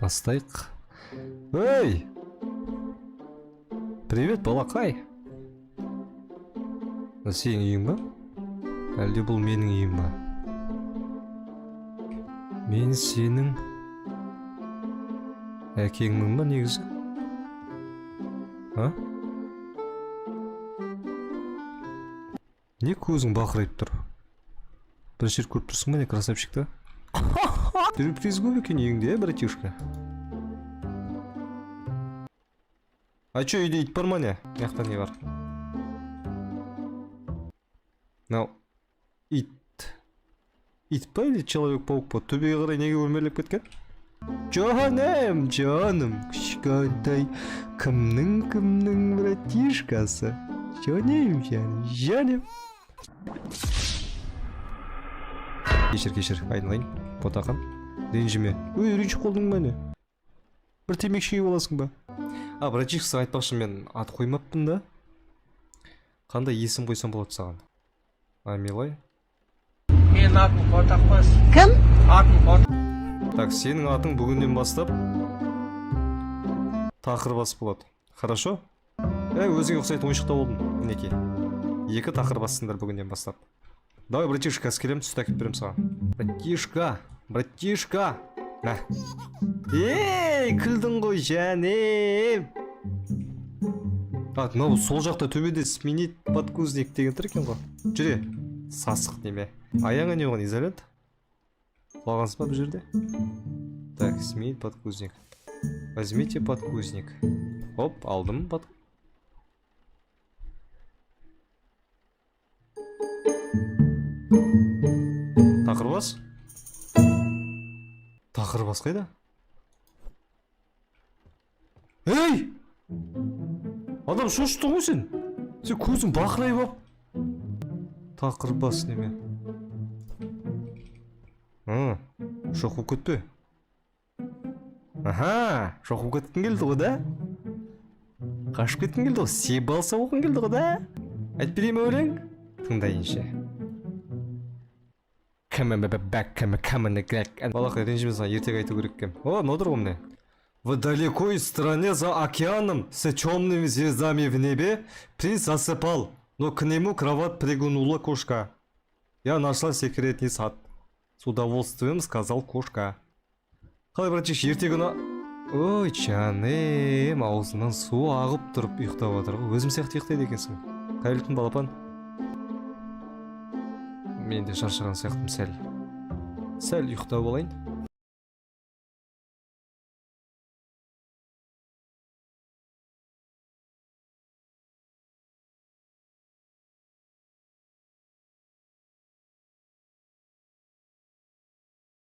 Бастайық. Эй! Привет, балақай. Сенің үйің ба? Әлде бұл менің үйім ба? Мен сенің әкеңмін ба негізі? А? Не көзің бақырайып тұр? Бірінші рет көріп тұрсың ба не красавчикті? Сюрприз көп екен үйіңде, братишка. А чё, үйде ит бар ма не? Мияқта не бар? Мынау ит па или человек-паук па? Төбеге қарай неге өрмелеп кеткен? Жаным, кішкентай кімнің братишкасы? Жаным. Кешір, айналайын, ботақан. Ренжіме. Ренжіп қолдың ба не? Бір темекшіге боласың ба? Братишкасы айтпақшы, мен ат қоймаппын да. Қандай есім қойсам болады саған? Милай? Мен атым Ботақбас. Кім? Атым Ботақ. Так, сенің атың бүгіннен бастап Тақырбас болады. Хорошо? Өзіңе ұқсайтын ойыншықта болдым. Мінеки. 2 Тақырбассыңдар бүгіннен бастап. Давай, братишка, келем, түсті әкеп берем саған. Братишка. Нә. Күлдің ғой, жаным. Мынау сол жақта төбеде сменить подкузник деген тұр екен ғой. Жүре. Сасық неме. Аяңа не оған, изолент? Құлағансыз ба бұл жерде? Так, сменить подкузник. Возьмите подкузник. Оп, алдым подкузник. Тақырбас? Тақырбас қайда? Ей! Адам шошыттың ғой сен? Сен көзің бақырайып ап. Тақырбас неме? Шоқ болып кетпе? Шоқ болып кеткің келді ғой да? Қашып кеткің келді ғой? Себалса оқың келді ғой да? Айт берейін өлең? Тыңдайыншы. Балақай, ренжіме саған ертек айту керек кем. Нодыр ғой міне. В далекой стране за океаном с темными звездами в небе принц засыпал, но к нему кровать пригнула кошка. Я нашла секретный сад. С удовольствием сказал кошка. Қалай, братиш, ертегіні... Ой, жаным, аузынан су ағып тұрып ұйықтап отыр ғой. Өзім сияқты ұйықтайды екенсің. Қайырлықтың балапан? Мен де шаршаған сияқтым сәл ұйықтап болайын.